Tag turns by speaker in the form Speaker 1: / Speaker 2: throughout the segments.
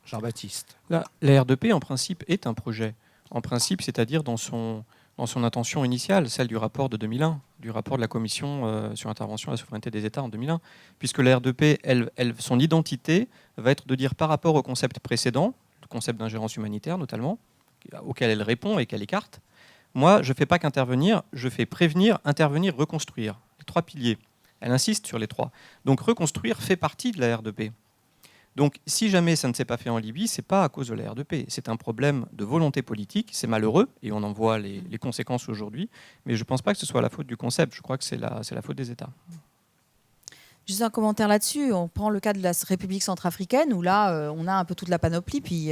Speaker 1: Jean-Baptiste.
Speaker 2: La R2P, en principe, est un projet. En principe, c'est-à-dire dans son intention initiale, celle du rapport de 2001, du rapport de la Commission sur l'intervention à la souveraineté des États en 2001, puisque la R2P, son identité va être de dire par rapport au concept précédent, le concept d'ingérence humanitaire notamment, auquel elle répond et qu'elle écarte, moi, je ne fais pas qu'intervenir, je fais prévenir, intervenir, reconstruire. Les 3 piliers. Elle insiste sur les 3. Donc reconstruire fait partie de la R2P. Donc, si jamais ça ne s'est pas fait en Libye, ce n'est pas à cause de la R2P. C'est un problème de volonté politique. C'est malheureux, et on en voit les conséquences aujourd'hui. Mais je ne pense pas que ce soit la faute du concept. Je crois que c'est la faute des États.
Speaker 3: Juste un commentaire là-dessus. On prend le cas de la République centrafricaine où là, on a un peu toute la panoplie. Puis,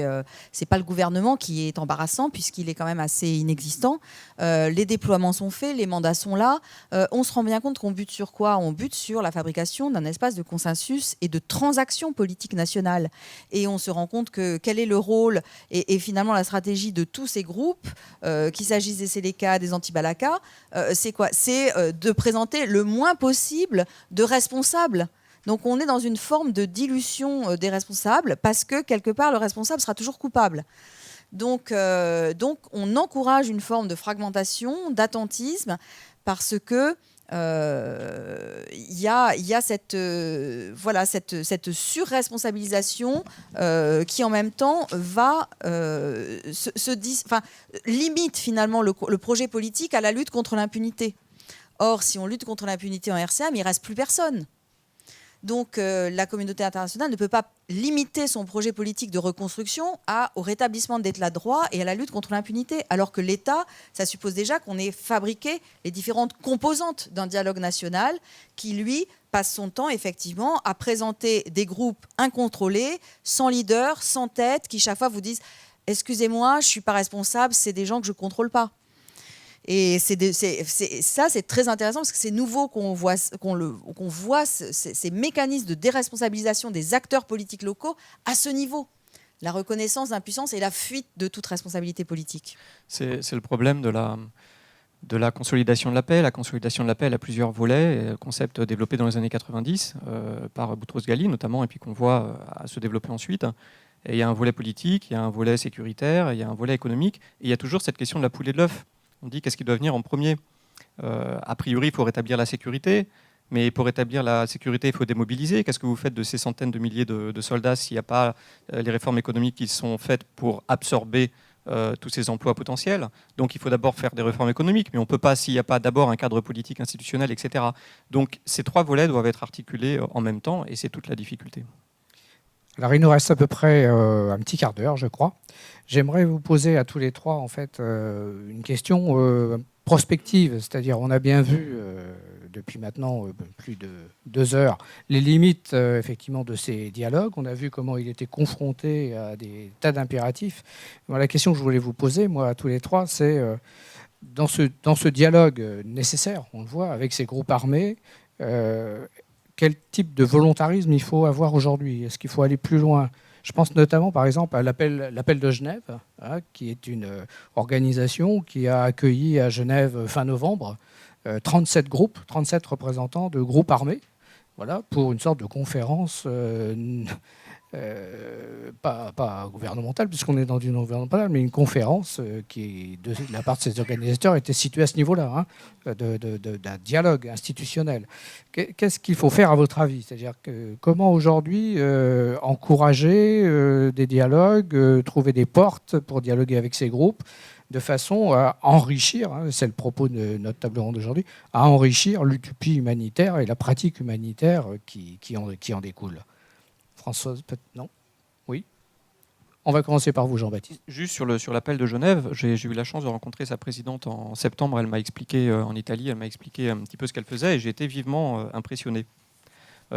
Speaker 3: c'est pas le gouvernement qui est embarrassant puisqu'il est quand même assez inexistant. Les déploiements sont faits, les mandats sont là. On se rend bien compte qu'on bute sur quoi? On bute sur la fabrication d'un espace de consensus et de transaction politique nationale. Et on se rend compte que quel est le rôle et finalement la stratégie de tous ces groupes, qu'il s'agisse des Séléka, des Anti-Balaka, c'est quoi? C'est de présenter le moins possible de responsables. Donc on est dans une forme de dilution des responsables parce que quelque part le responsable sera toujours coupable. Donc on encourage une forme de fragmentation, d'attentisme parce que il y a cette surresponsabilisation qui en même temps va limite finalement le projet politique à la lutte contre l'impunité. Or, si on lutte contre l'impunité en RCM, il ne reste plus personne. Donc la communauté internationale ne peut pas limiter son projet politique de reconstruction au rétablissement de l'état de droit et à la lutte contre l'impunité, alors que l'État, ça suppose déjà qu'on ait fabriqué les différentes composantes d'un dialogue national qui, lui, passe son temps effectivement à présenter des groupes incontrôlés, sans leader, sans tête, qui chaque fois vous disent « Excusez-moi, je ne suis pas responsable, c'est des gens que je ne contrôle pas ». Et c'est très intéressant parce que c'est nouveau qu'on voit ces mécanismes de déresponsabilisation des acteurs politiques locaux à ce niveau. La reconnaissance d'impuissance et la fuite de toute responsabilité politique.
Speaker 2: C'est le problème de la consolidation de la paix. La consolidation de la paix, elle a plusieurs volets, concept développé dans les années 90 par Boutros-Ghali notamment, et puis qu'on voit se développer ensuite. Et il y a un volet politique, il y a un volet sécuritaire, il y a un volet économique, et il y a toujours cette question de la poule et de l'œuf. On dit qu'est-ce qui doit venir en premier. A priori, il faut rétablir la sécurité, mais pour rétablir la sécurité, il faut démobiliser. Qu'est-ce que vous faites de ces centaines de milliers de soldats s'il n'y a pas les réformes économiques qui sont faites pour absorber tous ces emplois potentiels? Donc il faut d'abord faire des réformes économiques, mais on ne peut pas s'il n'y a pas d'abord un cadre politique institutionnel, etc. Donc ces 3 volets doivent être articulés en même temps, et c'est toute la difficulté.
Speaker 1: Alors, il nous reste à peu près un petit quart d'heure, je crois. J'aimerais vous poser à tous les 3 en fait, une question prospective. C'est-à-dire, on a bien vu depuis maintenant plus de 2 heures les limites effectivement de ces dialogues. On a vu comment il était confronté à des tas d'impératifs. La question que je voulais vous poser, moi, à tous les 3, c'est dans ce dialogue nécessaire, on le voit, avec ces groupes armés, quel type de volontarisme il faut avoir aujourd'hui? Est-ce qu'il faut aller plus loin? Je pense notamment, par exemple, à l'appel de Genève, qui est une organisation qui a accueilli à Genève fin novembre 37 groupes, 37 représentants de groupes armés, voilà, pour une sorte de conférence pas gouvernementale, puisqu'on est dans une gouvernementale, mais une conférence qui, de la part de ces organisateurs, était située à ce niveau-là, d'un dialogue institutionnel. Qu'est-ce qu'il faut faire à votre avis? C'est-à-dire comment aujourd'hui encourager des dialogues, trouver des portes pour dialoguer avec ces groupes, de façon à enrichir, c'est le propos de notre table ronde d'aujourd'hui, à enrichir l'utopie humanitaire et la pratique humanitaire qui en découle. Françoise, peut-être non? Oui. On va commencer par vous, Jean-Baptiste.
Speaker 2: Juste sur l'appel de Genève, j'ai eu la chance de rencontrer sa présidente en septembre. Elle m'a expliqué, en Italie, elle m'a expliqué un petit peu ce qu'elle faisait et j'ai été vivement impressionné.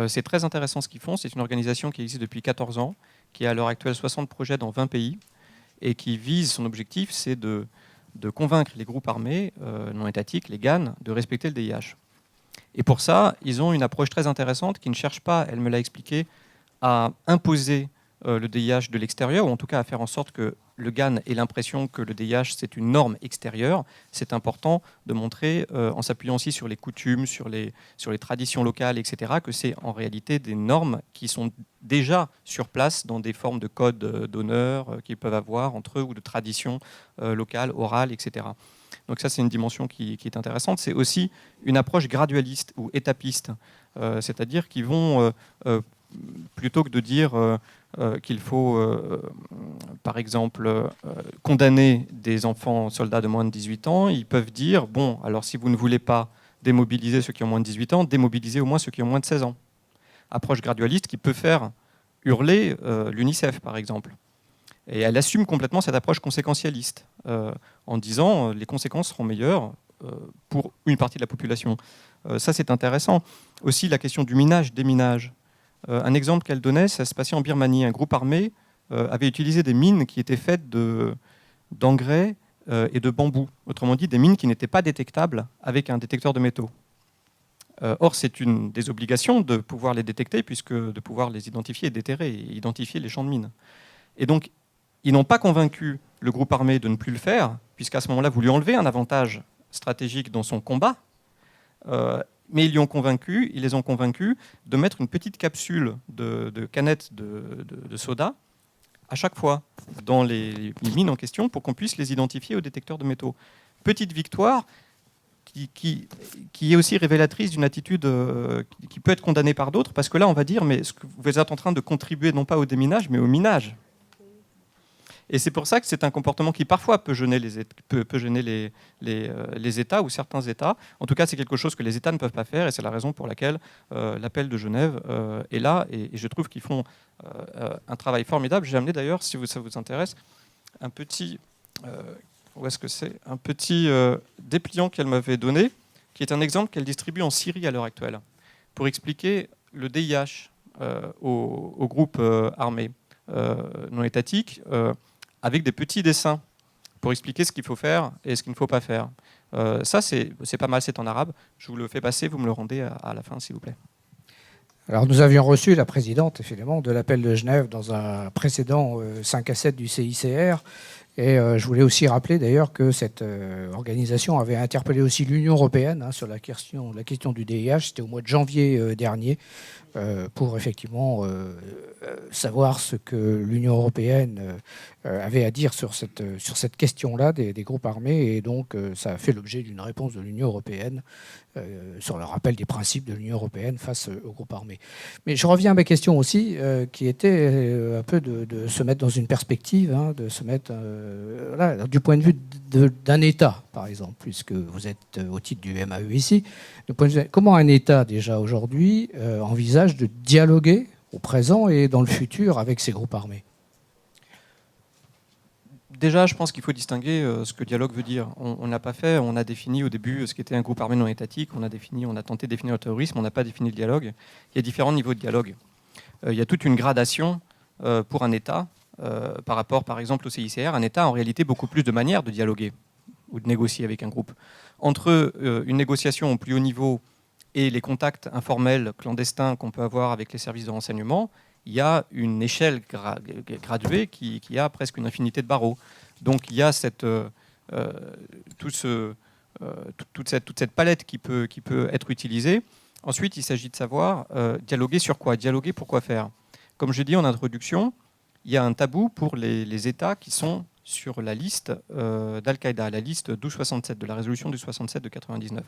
Speaker 2: C'est très intéressant ce qu'ils font. C'est une organisation qui existe depuis 14 ans, qui a à l'heure actuelle 60 projets dans 20 pays et qui vise, son objectif, c'est de convaincre les groupes armés non étatiques, les GAN, de respecter le DIH. Et pour ça, ils ont une approche très intéressante qui ne cherche pas, elle me l'a expliqué, à imposer le DIH de l'extérieur, ou en tout cas à faire en sorte que le GAN ait l'impression que le DIH, c'est une norme extérieure, c'est important de montrer, en s'appuyant aussi sur les coutumes, sur les traditions locales, etc., que c'est en réalité des normes qui sont déjà sur place dans des formes de codes d'honneur qu'ils peuvent avoir entre eux, ou de traditions locales, orales, etc. Donc ça, c'est une dimension qui est intéressante. C'est aussi une approche gradualiste ou étapiste, c'est-à-dire qu'ils vont, plutôt que de dire qu'il faut, par exemple, condamner des enfants soldats de moins de 18 ans, ils peuvent dire, bon, alors si vous ne voulez pas démobiliser ceux qui ont moins de 18 ans, démobilisez au moins ceux qui ont moins de 16 ans. Approche gradualiste qui peut faire hurler l'UNICEF, par exemple. Et elle assume complètement cette approche conséquentialiste, en disant les conséquences seront meilleures pour une partie de la population. Ça, c'est intéressant. Aussi, la question du minage, déminage. Un exemple qu'elle donnait, ça se passait en Birmanie. Un groupe armé avait utilisé des mines qui étaient faites d'engrais et de bambou. Autrement dit, des mines qui n'étaient pas détectables avec un détecteur de métaux. Or, c'est une des obligations de pouvoir les détecter, puisque de pouvoir les identifier et déterrer, et identifier les champs de mines. Et donc, ils n'ont pas convaincu le groupe armé de ne plus le faire, puisqu'à ce moment-là, vous lui enlevez un avantage stratégique dans son combat. Mais ils les ont convaincus de mettre une petite capsule de canettes de soda à chaque fois dans les mines en question pour qu'on puisse les identifier au détecteur de métaux. Petite victoire qui est aussi révélatrice d'une attitude qui peut être condamnée par d'autres, parce que là, on va dire, mais ce que vous êtes en train de contribuer non pas au déminage, mais au minage. Et c'est pour ça que c'est un comportement qui parfois peut gêner les États ou certains États. En tout cas, c'est quelque chose que les États ne peuvent pas faire, et c'est la raison pour laquelle l'appel de Genève est là. Et je trouve qu'ils font un travail formidable. J'ai amené d'ailleurs, si ça vous intéresse, un petit, où est-ce que c'est, un petit dépliant qu'elle m'avait donné, qui est un exemple qu'elle distribue en Syrie à l'heure actuelle, pour expliquer le DIH aux groupes armés non étatiques, avec des petits dessins pour expliquer ce qu'il faut faire et ce qu'il ne faut pas faire. Ça, c'est pas mal, c'est en arabe. Je vous le fais passer, vous me le rendez à la fin, s'il vous plaît.
Speaker 1: Alors, nous avions reçu la présidente, évidemment, de l'appel de Genève dans un précédent 5 à 7 du CICR. Et je voulais aussi rappeler d'ailleurs que cette organisation avait interpellé aussi l'Union européenne sur la question du DIH. C'était au mois de janvier dernier, pour effectivement savoir ce que l'Union européenne avait à dire sur cette question-là des groupes armés. Et donc, ça a fait l'objet d'une réponse de l'Union européenne sur le rappel des principes de l'Union européenne face aux groupes armés. Mais je reviens à ma question aussi, qui était un peu de se mettre dans une perspective, de se mettre voilà, du point de vue d'un État, par exemple, puisque vous êtes au titre du MAE ici. Comment un État, déjà aujourd'hui, envisage de dialoguer au présent et dans le futur avec ces groupes armés ?
Speaker 2: Déjà, je pense qu'il faut distinguer ce que dialogue veut dire. On n'a pas fait, on a défini au début ce qu'était un groupe armé non étatique, on a tenté de définir le terrorisme, on n'a pas défini le dialogue. Il y a différents niveaux de dialogue. Il y a toute une gradation pour un État, par rapport par exemple au CICR. Un État a en réalité beaucoup plus de manières de dialoguer ou de négocier avec un groupe. Entre une négociation au plus haut niveau et les contacts informels, clandestins qu'on peut avoir avec les services de renseignement, il y a une échelle graduée qui a presque une infinité de barreaux. Donc il y a toute cette palette qui peut être utilisée. Ensuite, il s'agit de savoir dialoguer sur quoi ? Dialoguer pour quoi faire ? Comme je dis en introduction, il y a un tabou pour les États qui sont sur la liste d'Al-Qaïda, la liste 1267, de la résolution du 67 de 99,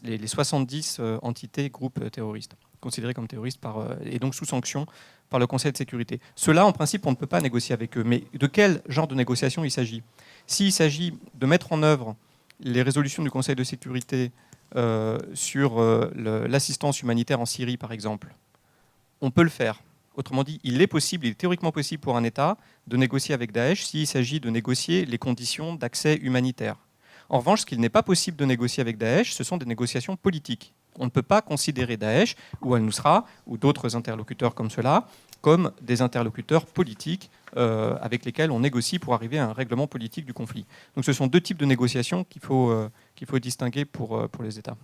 Speaker 2: les 70 entités, groupes terroristes, considérés comme terroristes et donc sous sanction par le Conseil de sécurité. Ceux-là, en principe, on ne peut pas négocier avec eux. Mais de quel genre de négociation il s'agit ? S'il s'agit de mettre en œuvre les résolutions du Conseil de sécurité sur l'assistance humanitaire en Syrie, par exemple, on peut le faire. Autrement dit, il est théoriquement possible pour un État de négocier avec Daesh s'il s'agit de négocier les conditions d'accès humanitaire. En revanche, ce qu'il n'est pas possible de négocier avec Daesh, ce sont des négociations politiques. On ne peut pas considérer Daesh, ou Al-Nusra, ou d'autres interlocuteurs comme cela, comme des interlocuteurs politiques avec lesquels on négocie pour arriver à un règlement politique du conflit. Donc ce sont deux types de négociations qu'il faut distinguer pour les États.